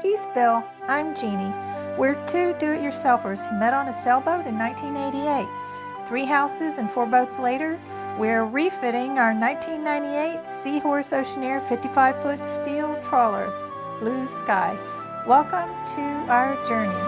Eastville, I'm Jeannie. We're two do-it-yourselfers who met on a sailboat in 1988. 3 houses and 4 boats later, we're refitting our 1998 Seahorse Oceaneer 55-foot steel trawler, Blue Sky. Welcome to our journey.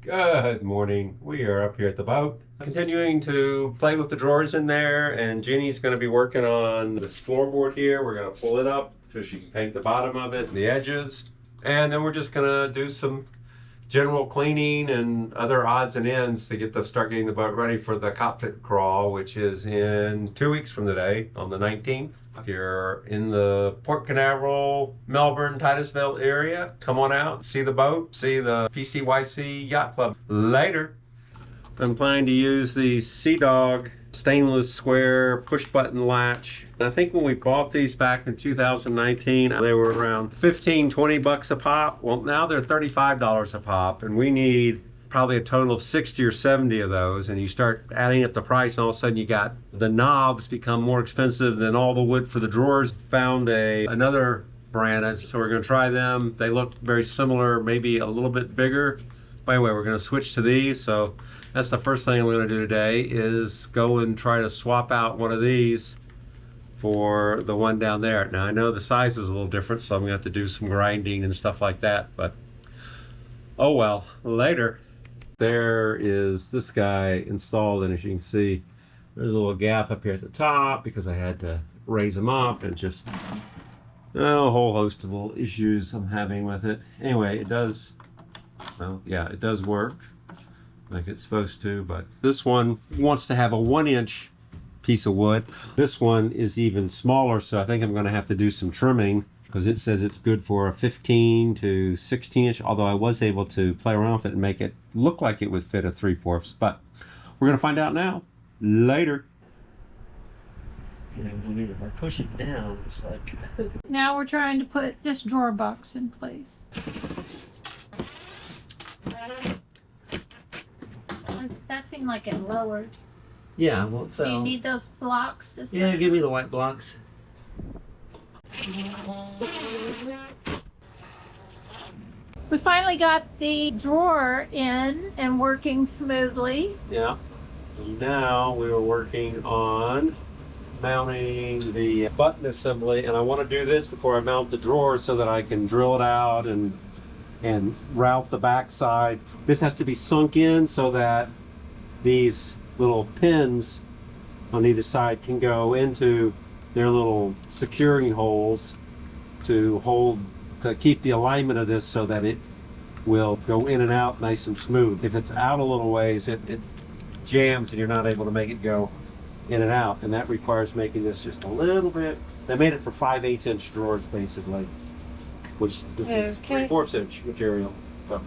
Good morning. We are up here at the boat, continuing to play with the drawers in there, and Jeannie's going to be working on this floorboard here. We're going to pull it up so she can paint the bottom of it and the edges, and then we're just going to do some general cleaning and other odds and ends to start getting the boat ready for the cockpit crawl, which is in 2 weeks from today on the 19th. If you're in the Port Canaveral, Melbourne, Titusville area, come on out, see the boat, see the PCYC Yacht Club. Later. I'm planning to use the Sea Dog stainless square push button latch. And I think when we bought these back in 2019, they were around 15, 20 bucks a pop. Well, now they're $35 a pop, and we need probably a total of 60 or 70 of those, and you start adding up the price, and all of a sudden you got the knobs become more expensive than all the wood for the drawers. Found another brand, so we're going to try them. They look very similar, maybe a little bit bigger. But anyway, we're going to switch to these. So that's the first thing I'm going to do today, is go and try to swap out one of these for the one down there. Now I know the size is a little different, so I'm going to have to do some grinding and stuff like that, but oh well, later. There is this guy installed, and as you can see, there's a little gap up here at the top because I had to raise them up, and just a whole host of little issues I'm having with it. Anyway, it does, well, yeah, it does work like it's supposed to, but this one wants to have a 1-inch piece of wood. This one is even smaller, so I think I'm going to have to do some trimming, because it says it's good for a 15 to 16 inch, although I was able to play around with it and make it look like it would fit a 3/4, but we're going to find out now. Later. If I push it down, it's like... Now we're trying to put this drawer box in place. That seemed like it lowered. Yeah, well, Do you need those blocks to set? Yeah, give me the white blocks. We finally got the drawer in and working smoothly. Yeah. And now we were working on mounting the button assembly, and I want to do this before I mount the drawer so that I can drill it out and route the backside. This has to be sunk in so that these little pins on either side can go into their little securing holes to keep the alignment of this so that it will go in and out nice and smooth. If it's out a little ways, it jams and you're not able to make it go in and out, and that requires making this just a little bit. They made it for 5/8 inch drawers basically, which this is 3/4 inch material. So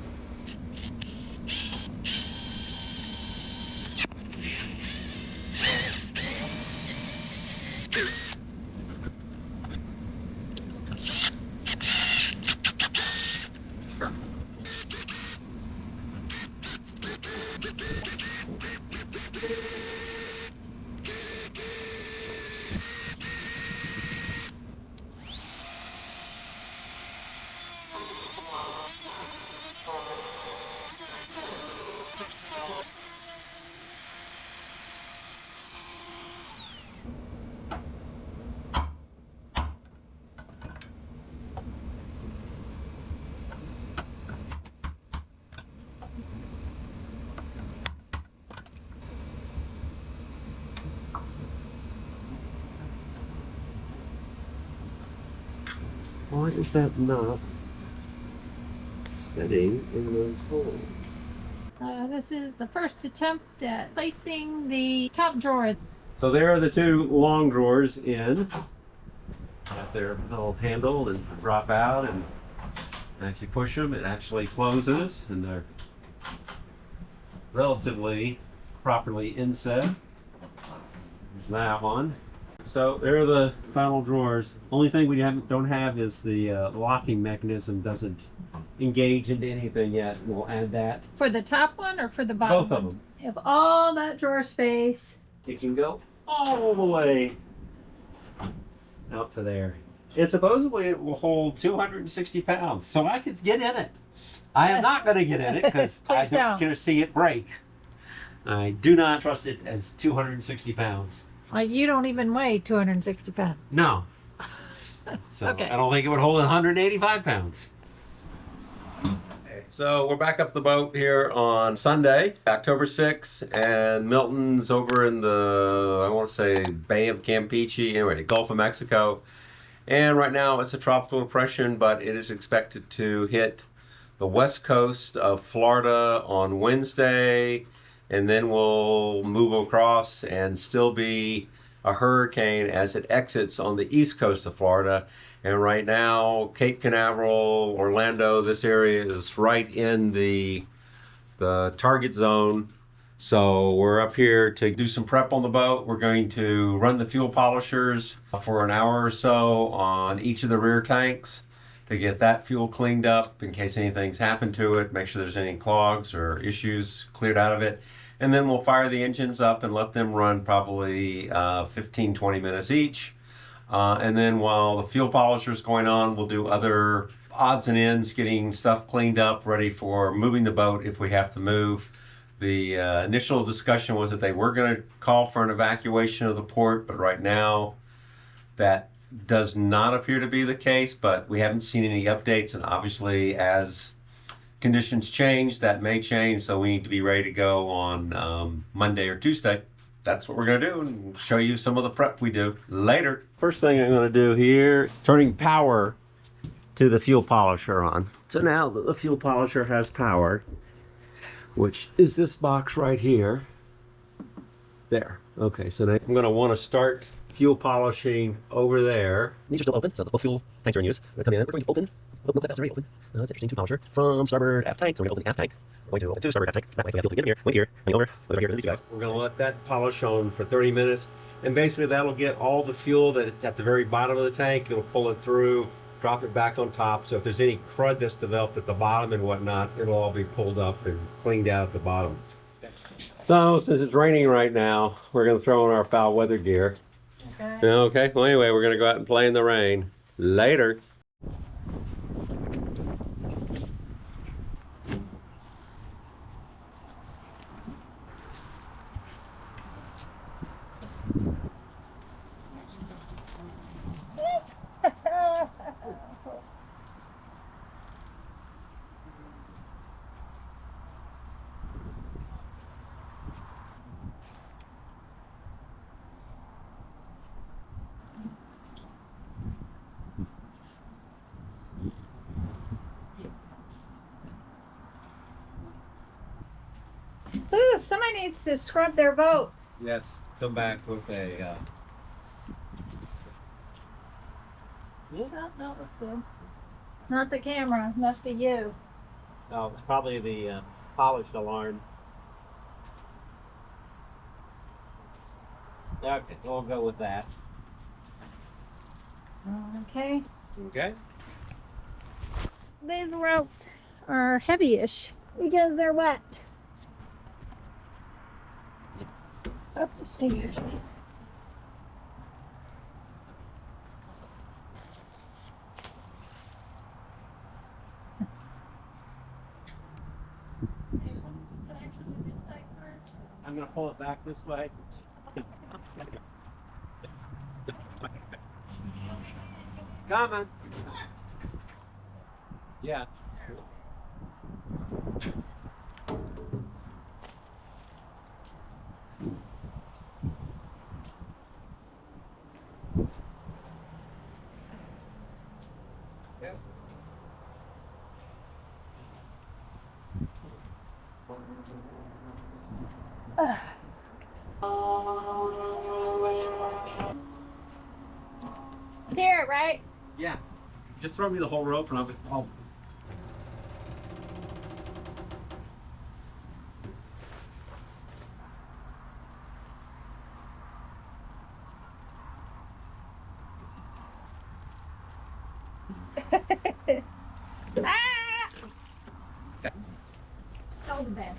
Why is that not sitting in those holes? This is the first attempt at placing the top drawer. So there are the two long drawers in. Got their little handle and drop out, and if you push them, it actually closes, and they're relatively properly inset. There's that one. So there are the final drawers. Only thing we don't have is the locking mechanism doesn't engage into anything yet. We'll add that. For the top one or for the bottom? Both of them. You have all that drawer space. It can go all the way out to there. And supposedly it will hold 260 pounds, so I could get in it. I am not going to get in it because I don't want to see it break. I do not trust it as 260 pounds. Like you don't even weigh 260 pounds. No. So Okay. I don't think it would hold 185 pounds. So we're back up the boat here on Sunday, October 6th, and Milton's over in the, I want to say, Bay of Campeche, anyway, Gulf of Mexico. And right now it's a tropical depression, but it is expected to hit the west coast of Florida on Wednesday, and then we'll move across and still be a hurricane as it exits on the east coast of Florida. And right now, Cape Canaveral, Orlando, this area is right in the target zone. So we're up here to do some prep on the boat. We're going to run the fuel polishers for an hour or so on each of the rear tanks to get that fuel cleaned up in case anything's happened to it, make sure there's any clogs or issues cleared out of it. And then we'll fire the engines up and let them run probably 15-20 minutes each. And then while the fuel polisher is going on, we'll do other odds and ends, getting stuff cleaned up, ready for moving the boat if we have to move. The initial discussion was that they were going to call for an evacuation of the port, but right now that does not appear to be the case, but we haven't seen any updates, and obviously as conditions change, that may change, so we need to be ready to go on Monday or Tuesday. That's what we're going to do, and show you some of the prep we do later. First thing I'm going to do here, turning power to the fuel polisher on. So now that the fuel polisher has power, which is this box right here. There. Okay, so now I'm going to want to start fuel polishing over there. These are still open, so the fuel tanks are in use. We're going to come in, we're going to open. Oh, no, that's already open. That's interesting. Fuel polisher from starboard aft tank. So we're going to open the aft tank. We're going to open two starboard aft tank. That way, so we have fuel to get in here, wait here, hang over here to these guys. We're going to let that polish on for 30 minutes. And basically that'll get all the fuel that's at the very bottom of the tank. It'll pull it through, drop it back on top. So if there's any crud that's developed at the bottom and whatnot, it'll all be pulled up and cleaned out at the bottom. So since it's raining right now, we're going to throw in our foul weather gear. Okay. Okay, well anyway, we're going to go out and play in the rain. Later. Ooh, somebody needs to scrub their boat. Yes, come back with a... No, that's good. Not the camera, must be you. Oh, probably the polished alarm. Okay, we'll go with that. Okay. Okay. These ropes are heavy-ish because they're wet. Up the stairs. I'm going to pull it back this way. Coming. Yeah. Here, right? Yeah. Just throw me the whole rope and I'll Ah! Oh, the bad.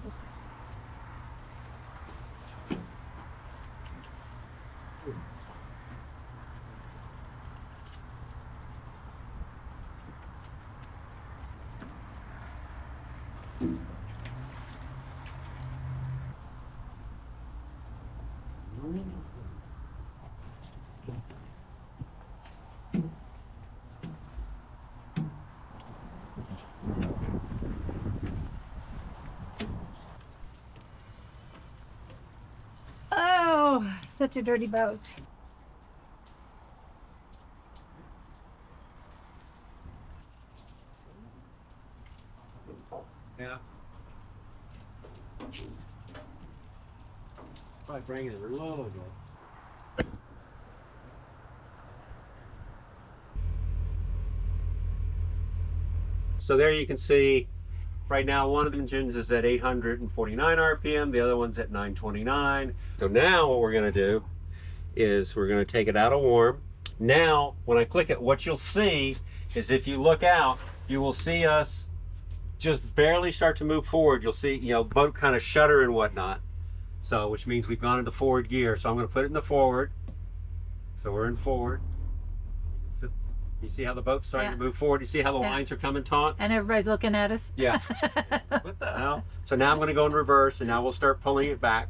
Oh, such a dirty boat. Yeah. Probably bringing it a little bit. So there you can see right now one of the engines is at 849 RPM, the other one's at 929. So now what we're going to do is we're going to take it out of warm. Now when I click it, what you'll see is if you look out, you will see us just barely start to move forward. You'll see, you know, boat kind of shudder and whatnot. So which means we've gone into forward gear. So I'm going to put it in the forward. So we're in forward. You see how the boat's starting to move forward? You see how the lines are coming taut? And everybody's looking at us. Yeah. What the hell? So now I'm going to go in reverse, and now we'll start pulling it back.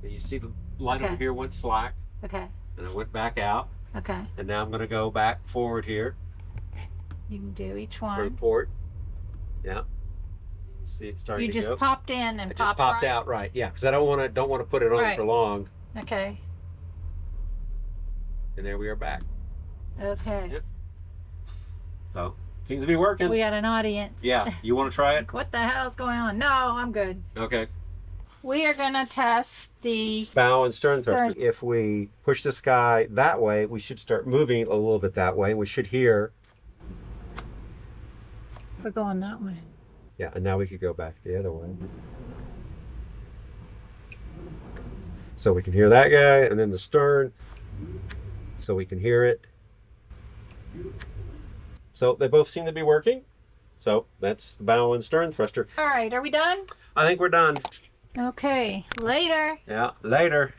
And you see the line over here went slack. Okay. And I went back out. Okay. And now I'm going to go back forward here. You can do each For one. the port. Yeah. You see it starting You to just go. popped in and It just popped out, right? Yeah, because I don't want to put it on for long. Okay. And there we are back. Okay. Yep. So seems to be working. We got an audience. Yeah. You want to try it? What the hell's going on? No, I'm good. Okay. We are gonna test the Bow and stern thrusters. If we push this guy that way, we should start moving a little bit that way. We should hear. We're going that way. Yeah, and now we could go back the other way. So we can hear that guy, and then the stern. So we can hear it. So they both seem to be working. So that's the bow and stern thruster. All right, are we done? I think we're done. Okay, later. Yeah, later.